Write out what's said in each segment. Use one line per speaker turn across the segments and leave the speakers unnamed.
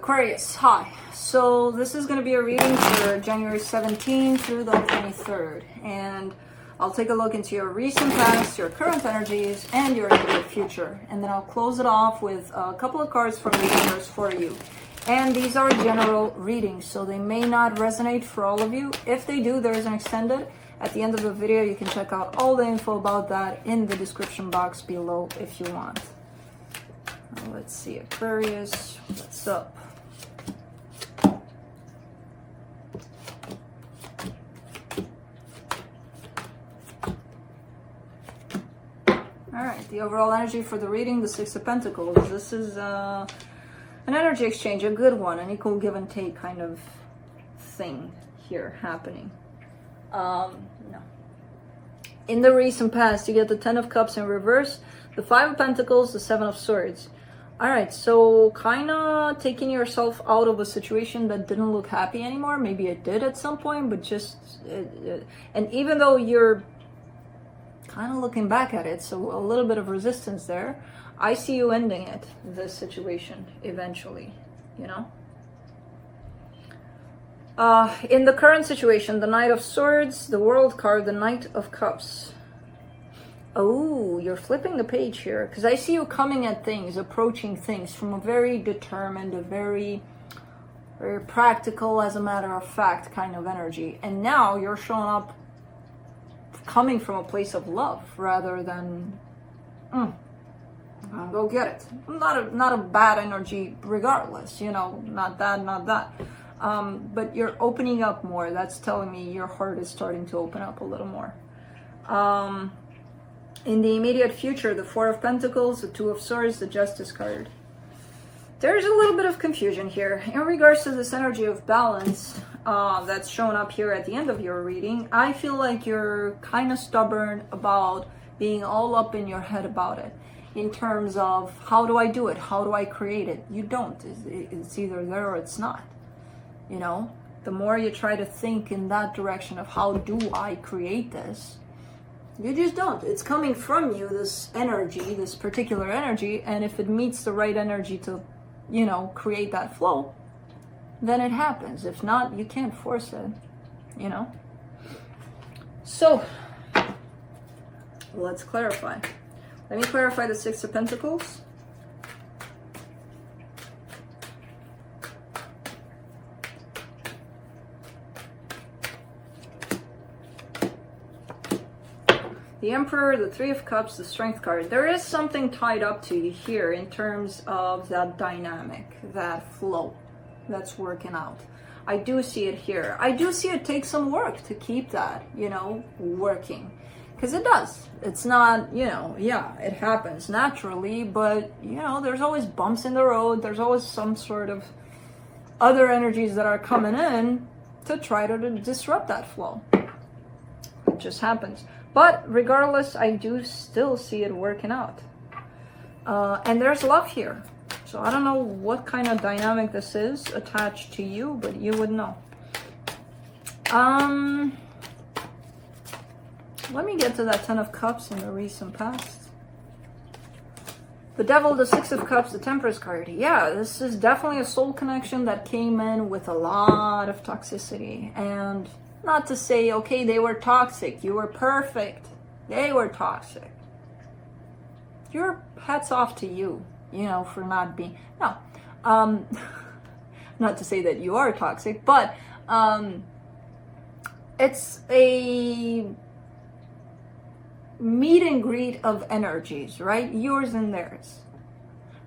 Aquarius, hi. So this is going to be a reading for January 17th through the 23rd. And I'll take a look into your recent past, your current energies, and your immediate future. And then I'll close it off with a couple of cards from the universe for you. And these are general readings, so they may not resonate for all of you. If they do, there is an extended. At the end of the video, you can check out all the info about that in the description box below if you want. Let's see, Aquarius, what's up? Alright, the overall energy for the reading, the Six of Pentacles. This is an energy exchange, a good one, an equal give and take kind of thing here happening. No. In the recent past, you get the Ten of Cups in reverse, the Five of Pentacles, the Seven of Swords. Alright, so kind of taking yourself out of a situation that didn't look happy anymore. Maybe it did at some point, but just... and even though you're kind of looking back at it, so a little bit of resistance there, I see you ending it, this situation, eventually, you know? In the current situation, the Knight of Swords, the World card, the Knight of Cups. Oh, you're flipping the page here, because I see you coming at things, approaching things from a very determined, a very practical, as a matter of fact, kind of energy. And now you're showing up coming from a place of love rather than, I'm gonna go get it. Not a bad energy regardless, you know, not that. But you're opening up more. That's telling me your heart is starting to open up a little more. In the immediate future, the Four of Pentacles, the Two of Swords, the Justice card. There's a little bit of confusion here. In regards to this energy of balance that's shown up here at the end of your reading, I feel like you're kind of stubborn about being all up in your head about it. In terms of, how do I do it? How do I create it? You don't. It's either there or it's not. You know? The more you try to think in that direction of how do I create this, you just don't. It's coming from you, this energy, this particular energy, and if it meets the right energy to, you know, create that flow, then it happens. If not, you can't force it, you know? So, let's clarify. Let me clarify the Six of Pentacles. The Emperor, the Three of Cups, the Strength card. There is something tied up to you here in terms of that dynamic, that flow that's working out. I do see it here. I do see it take some work to keep that, you know, working. Because it does. It's not, you know, yeah, it happens naturally, but, you know, there's always bumps in the road. There's always some sort of other energies that are coming in to try to disrupt that flow. It just happens. But regardless, I do still see it working out. And there's love here. So I don't know what kind of dynamic this is attached to you, but you would know. Let me get to that Ten of Cups in the recent past. The Devil, the Six of Cups, the Temperance card. Yeah, this is definitely a soul connection that came in with a lot of toxicity. And not to say, okay, they were toxic, you were perfect, they were toxic. Your hats off to you, you know, for not being, no, not to say that you are toxic, but it's a meet and greet of energies, right? Yours and theirs.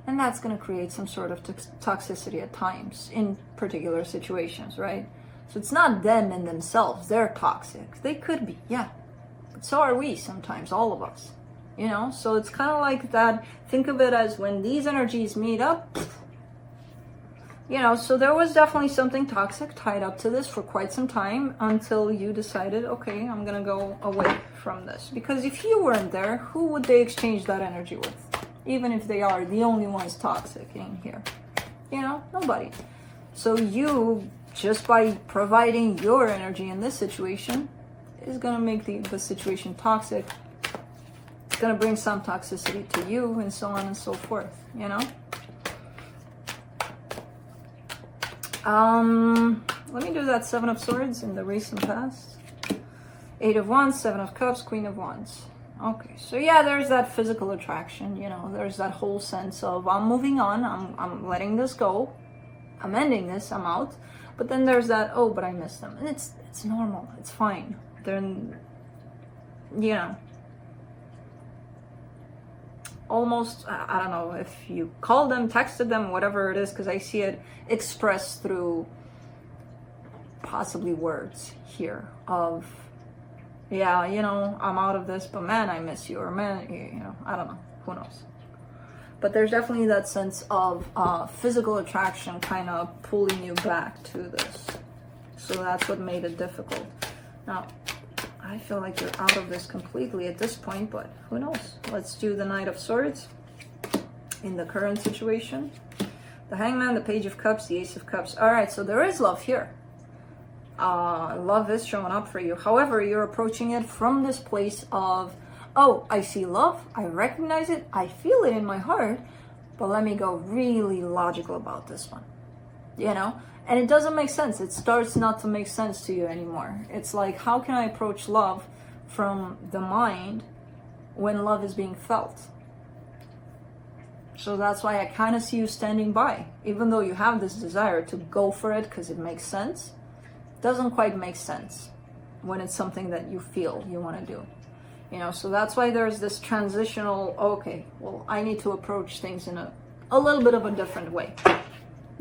And that's going to create some sort of toxicity at times in particular situations, right? So it's not them in themselves. They're toxic. They could be, yeah. But so are we sometimes, all of us. You know? So it's kind of like that. Think of it as when these energies meet up. You know, so there was definitely something toxic tied up to this for quite some time until you decided, okay, I'm going to go away from this. Because if you weren't there, who would they exchange that energy with? Even if they are the only ones toxic in here. You know? Nobody. So you, just by providing your energy in this situation, is going to make the situation toxic. It's going to bring some toxicity to you and so on and so forth, you know? Let me do that 7 of Swords in the recent past. 8 of Wands, 7 of Cups, Queen of Wands. Okay, so yeah, there's that physical attraction, you know, there's that whole sense of I'm moving on, I'm letting this go, I'm ending this, I'm out. But then there's that, oh, but I miss them. And it's normal, it's fine. Then, you know, almost, I don't know if you called them, texted them, whatever it is, because I see it expressed through possibly words here of, yeah, you know, I'm out of this, but man, I miss you, or man, you know, I don't know, who knows. But there's definitely that sense of physical attraction kind of pulling you back to this. So that's what made it difficult. Now, I feel like you're out of this completely at this point, but who knows? Let's do the Knight of Swords in the current situation. The Hangman, the Page of Cups, the Ace of Cups. All right, so there is love here. Love is showing up for you. However, you're approaching it from this place of, oh, I see love, I recognize it, I feel it in my heart, but let me go really logical about this one, you know? And it doesn't make sense. It starts not to make sense to you anymore. It's like, how can I approach love from the mind when love is being felt? So that's why I kind of see you standing by. Even though you have this desire to go for it because it makes sense, it doesn't quite make sense when it's something that you feel you want to do. You know, so that's why there's this transitional, okay, well, I need to approach things in a little bit of a different way.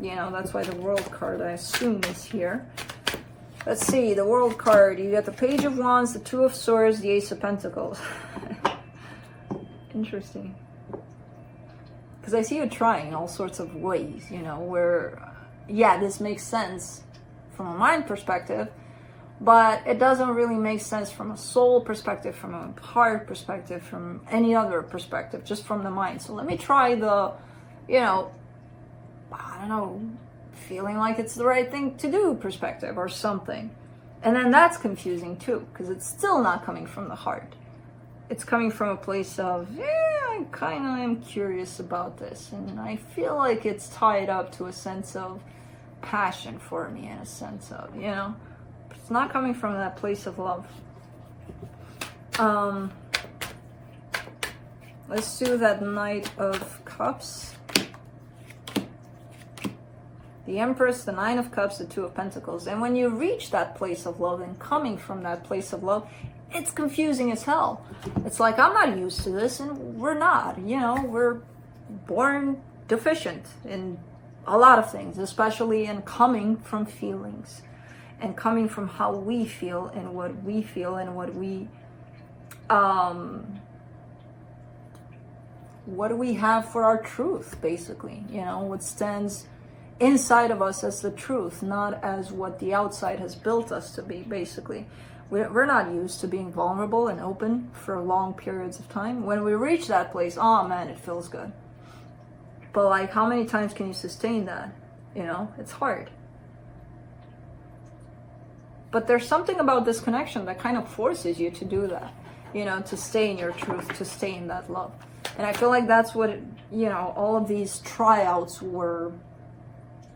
You know, that's why the World card, I assume, is here. Let's see, the World card, you get the Page of Wands, the Two of Swords, the Ace of Pentacles. Interesting. Because I see you trying all sorts of ways, you know, where, yeah, this makes sense from a mind perspective, but it doesn't really make sense from a soul perspective, from a heart perspective, from any other perspective, just from the mind. So let me try the, you know, I don't know, feeling like it's the right thing to do perspective or something. And then that's confusing too, because it's still not coming from the heart. It's coming from a place of, yeah, I kind of am curious about this. And I feel like it's tied up to a sense of passion for me, in a sense of, you know. It's not coming from that place of love. Let's do that Knight of Cups. The Empress, the Nine of Cups, the Two of Pentacles. And when you reach that place of love and coming from that place of love, it's confusing as hell. It's like, I'm not used to this, and we're not. You know, we're born deficient in a lot of things, especially in coming from feelings. And coming from how we feel and what we feel and what do we have for our truth, basically. You know, what stands inside of us as the truth, not as what the outside has built us to be, basically. We're not used to being vulnerable and open for long periods of time. When we reach that place, oh man, it feels good. But like, how many times can you sustain that? You know, it's hard. But there's something about this connection that kind of forces you to do that, you know, to stay in your truth, to stay in that love. And I feel like that's what, you know, all of these tryouts were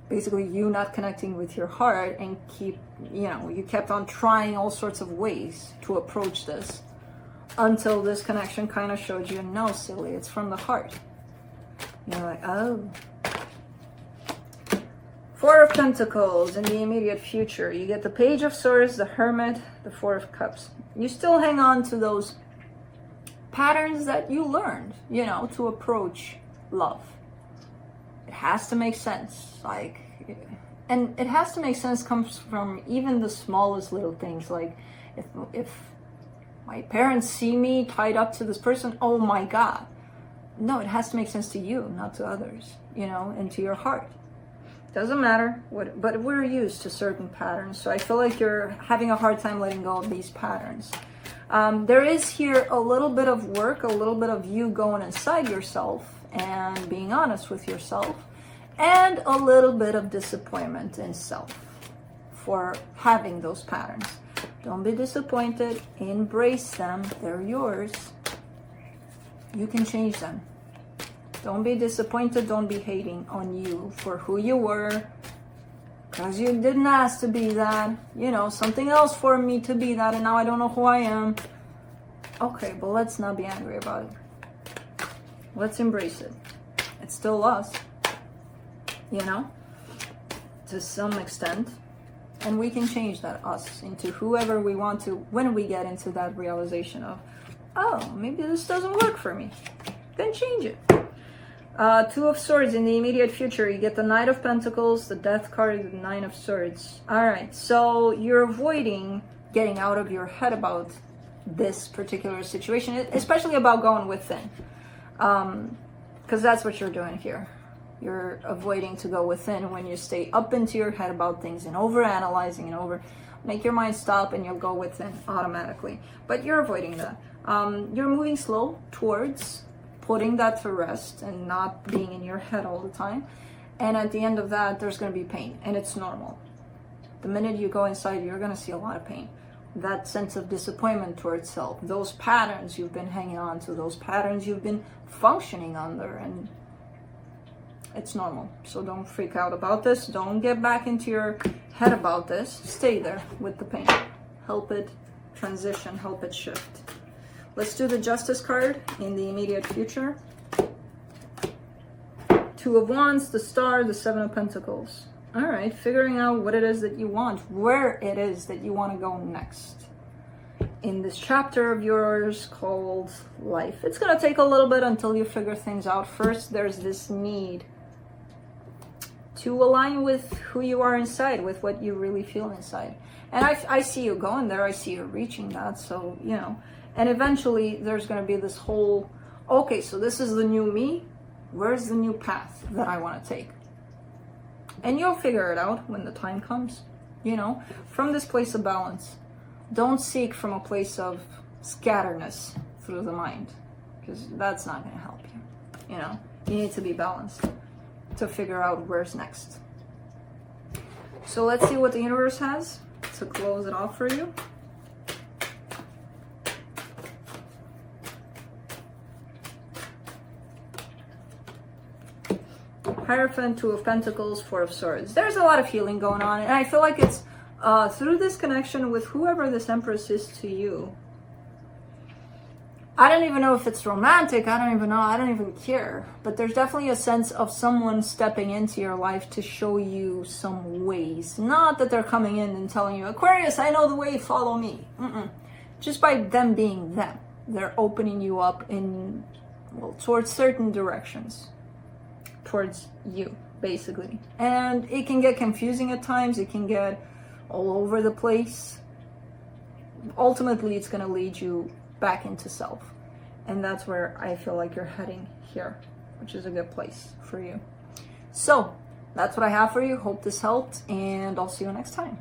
basically you not connecting with your heart and you kept on trying all sorts of ways to approach this until this connection kind of showed you, no, silly, it's from the heart. And you're like, oh. Four of Pentacles in the immediate future. You get the Page of Swords, the Hermit, the Four of Cups. You still hang on to those patterns that you learned, you know, to approach love. It has to make sense. Like, and it has to make sense comes from even the smallest little things. Like, if my parents see me tied up to this person, oh my God. No, it has to make sense to you, not to others, you know, and to your heart. Doesn't matter, but we're used to certain patterns. So I feel like you're having a hard time letting go of these patterns. There is here a little bit of work, a little bit of you going inside yourself and being honest with yourself, and a little bit of disappointment in self for having those patterns. Don't be disappointed. Embrace them. They're yours. You can change them. Don't be disappointed. Don't be hating on you for who you were because you didn't ask to be that. You know, something else for me to be that, and now I don't know who I am. Okay, but let's not be angry about it. Let's embrace it. It's still us, you know, to some extent. And we can change that us into whoever we want to when we get into that realization of, oh, maybe this doesn't work for me. Then change it. Two of Swords in the immediate future. You get the Knight of Pentacles, the Death card, the Nine of Swords. All right, so you're avoiding getting out of your head about this particular situation, especially about going within, because that's what you're doing here. You're avoiding to go within when you stay up into your head about things and over analyzing and make your mind stop, and you'll go within automatically. But you're avoiding that. You're moving slow towards putting that to rest and not being in your head all the time. And at the end of that, there's going to be pain, and it's normal. The minute you go inside, you're going to see a lot of pain. That sense of disappointment towards self, those patterns you've been hanging on to, those patterns you've been functioning under, and it's normal. So don't freak out about this. Don't get back into your head about this. Stay there with the pain. Help it transition, help it shift. Let's do the Justice card in the immediate future. Two of Wands, the Star, the Seven of Pentacles. All right, figuring out what it is that you want, where it is that you want to go next in this chapter of yours called life. It's going to take a little bit until you figure things out. First, there's this need to align with who you are inside, with what you really feel inside. And I see you going there. I see you reaching that. So, you know, and eventually there's going to be this whole, okay, so this is the new me. Where's the new path that I want to take? And you'll figure it out when the time comes, you know, from this place of balance. Don't seek from a place of scatterness through the mind, because that's not going to help you. You know, you need to be balanced to figure out where's next. So let's see what the universe has to close it off for you. Hierophant, Two of Pentacles, Four of Swords. There's a lot of healing going on, and I feel like it's through this connection with whoever this Empress is to you. I don't even know if it's romantic. I don't even know. I don't even care. But there's definitely a sense of someone stepping into your life to show you some ways. Not that they're coming in and telling you, Aquarius, I know the way, follow me. Just by them being them, they're opening you up in, well, towards certain directions. Towards you, basically. And it can get confusing at times. It can get all over the place. Ultimately, it's going to lead you back into self. And that's where I feel like you're heading here, which is a good place for you. So that's what I have for you. Hope this helped, and I'll see you next time.